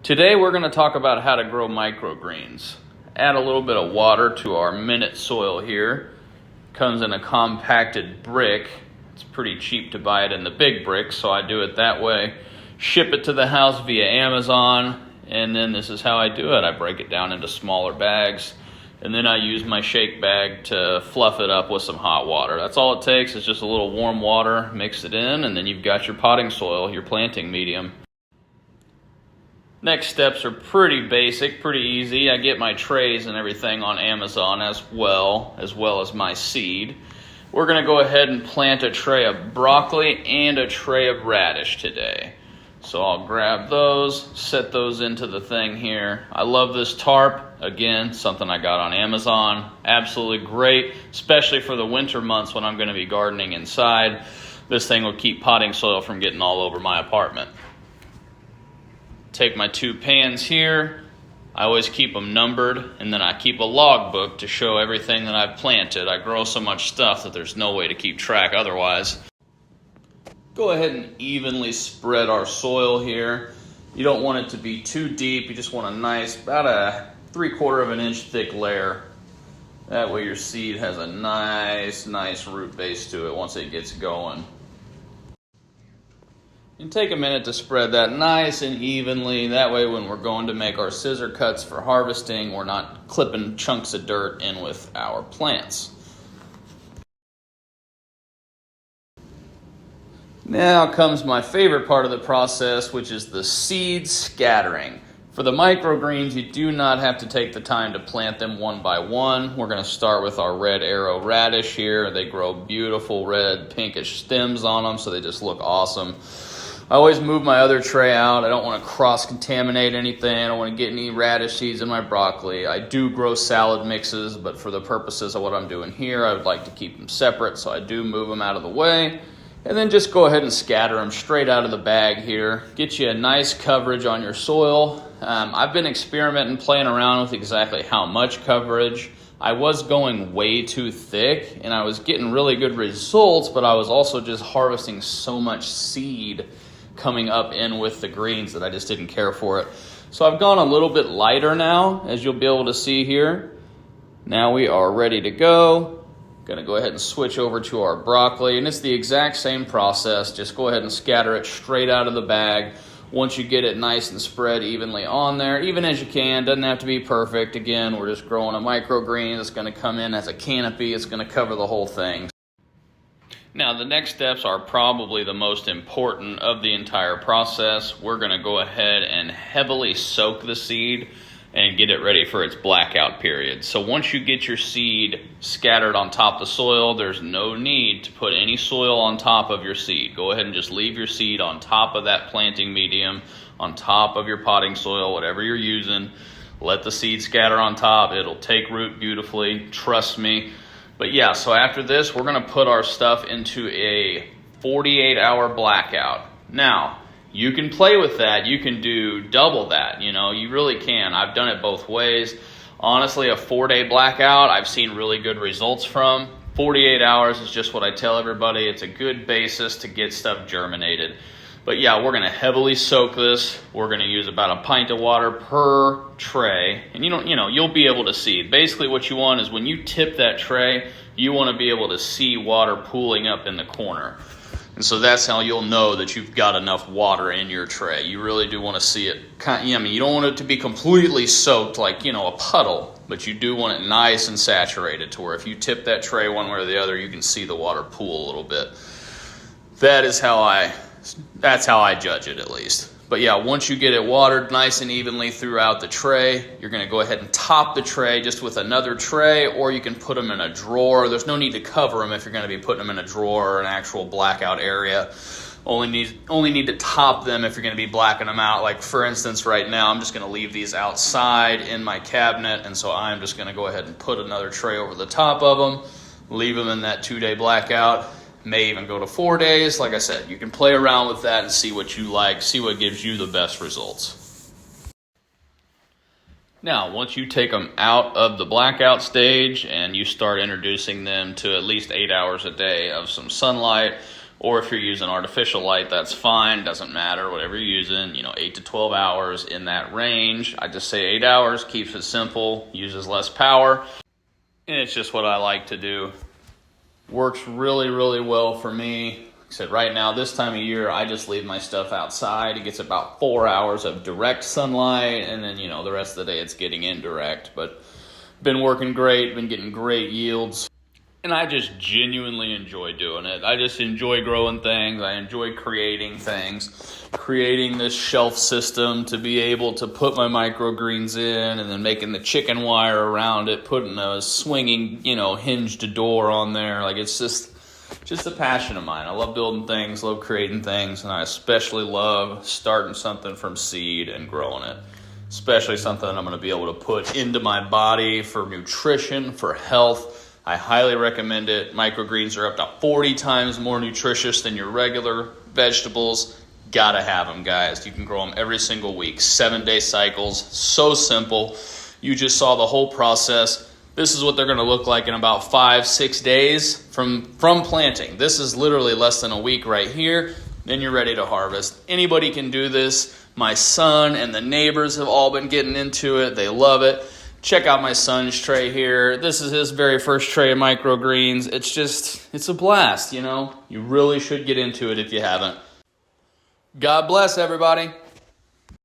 Today we're going to talk about how to grow microgreens. Add a little bit of water to our minute soil here. Comes in a compacted brick. It's pretty cheap to buy it in the big bricks, so I do it that way. Ship it to the house via Amazon, and then this is how I do it. I break it down into smaller bags, and then I use my shake bag to fluff it up with some hot water. That's all it takes. It's just a little warm water, mix it in, and then you've got your potting soil, your planting medium. Next steps are pretty basic, pretty easy. I get my trays and everything on Amazon as well as my seed. We're going to go ahead and plant a tray of broccoli and a tray of radish today. So I'll grab those, set those into the thing here. I love this tarp. Again, something I got on Amazon. Absolutely great, especially for the winter months when I'm going to be gardening inside. This thing will keep potting soil from getting all over my apartment. Take my two pans here. I always keep them numbered, and then I keep a log book to show everything that I've planted. I grow so much stuff that there's no way to keep track otherwise. Go ahead and evenly spread our soil here. You don't want it to be too deep. You just want a nice, about a 3/4 of an inch thick layer. That way your seed has a nice root base to it once it gets going. And take a minute to spread that nice and evenly. That way when we're going to make our scissor cuts for harvesting, we're not clipping chunks of dirt in with our plants. Now comes my favorite part of the process, which is the seed scattering. For the microgreens, you do not have to take the time to plant them one by one. We're going to start with our red arrow radish here. They grow beautiful red pinkish stems on them, so they just look awesome. I always move my other tray out. I don't want to cross-contaminate anything. I don't want to get any radish seeds in my broccoli. I do grow salad mixes, but for the purposes of what I'm doing here, I would like to keep them separate, so I do move them out of the way. And then just go ahead and scatter them straight out of the bag here. Get you a nice coverage on your soil. I've been experimenting, playing around with exactly how much coverage. I was going way too thick, and I was getting really good results, but I was also just harvesting so much seed coming up in with the greens that I just didn't care for it. So I've gone a little bit lighter now, as you'll be able to see here. Now we are ready to go. Gonna go ahead and switch over to our broccoli, and it's the exact same process. Just go ahead and scatter it straight out of the bag. Once you get it nice and spread evenly on there, even as you can, doesn't have to be perfect. Again, we're just growing a microgreen. It's gonna come in as a canopy. It's gonna cover the whole thing. Now, the next steps are probably the most important of the entire process. We're going to go ahead and heavily soak the seed and get it ready for its blackout period. So once you get your seed scattered on top of the soil, there's no need to put any soil on top of your seed. Go ahead and just leave your seed on top of that planting medium, on top of your potting soil, whatever you're using. Let the seed scatter on top. It'll take root beautifully, trust me. But yeah, so after this, we're going to put our stuff into a 48-hour blackout. Now, you can play with that. You can do double that. You really can. I've done it both ways. Honestly, a 4-day blackout, I've seen really good results from. 48 hours is just what I tell everybody. It's a good basis to get stuff germinated. But yeah, we're going to heavily soak this. We're going to use about a pint of water per tray. And you'll be able to see. Basically what you want is when you tip that tray, you want to be able to see water pooling up in the corner. And so that's how you'll know that you've got enough water in your tray. You really do want to see it. You don't want it to be completely soaked like, a puddle. But you do want it nice and saturated to where if you tip that tray one way or the other, you can see the water pool a little bit. That's how I judge it, at least. But yeah, once you get it watered nice and evenly throughout the tray, you're going to go ahead and top the tray just with another tray, or you can put them in a drawer. There's no need to cover them if you're going to be putting them in a drawer or an actual blackout area. Only need to top them if you're going to be blacking them out. Like for instance, right now, I'm just going to leave these outside in my cabinet, and so I'm just going to go ahead and put another tray over the top of them, leave them in that 2-day blackout. May even go to 4 days. Like I said, you can play around with that and see what you like, see what gives you the best results. Now, once you take them out of the blackout stage and you start introducing them to at least 8 hours a day of some sunlight, Or if you're using artificial light, that's fine. Doesn't matter, whatever you're using, 8 to 12 hours in that range. I just say 8 hours, keeps it simple, uses less power. And it's just what I like to do. Works really, really well for me. Like I said, right now, this time of year, I just leave my stuff outside. It gets about 4 hours of direct sunlight, and then, the rest of the day it's getting indirect. But been working great, been getting great yields. And I just genuinely enjoy doing it. I just enjoy growing things. I enjoy creating things, creating this shelf system to be able to put my microgreens in, and then making the chicken wire around it, putting a swinging, hinged door on there. Like, it's just a passion of mine. I love building things, love creating things, and I especially love starting something from seed and growing it. Especially something that I'm going to be able to put into my body for nutrition, for health. I highly recommend it. Microgreens are up to 40 times more nutritious than your regular vegetables. Gotta have them, guys. You can grow them every single week. 7-day cycles. So simple. You just saw the whole process. This is what they're going to look like in about 5-6 days from planting. This is literally less than a week right here. Then you're ready to harvest. Anybody can do this. My son and the neighbors have all been getting into it. They love it. Check out my son's tray here. This is his very first tray of microgreens. It's a blast, You really should get into it if you haven't. God bless everybody.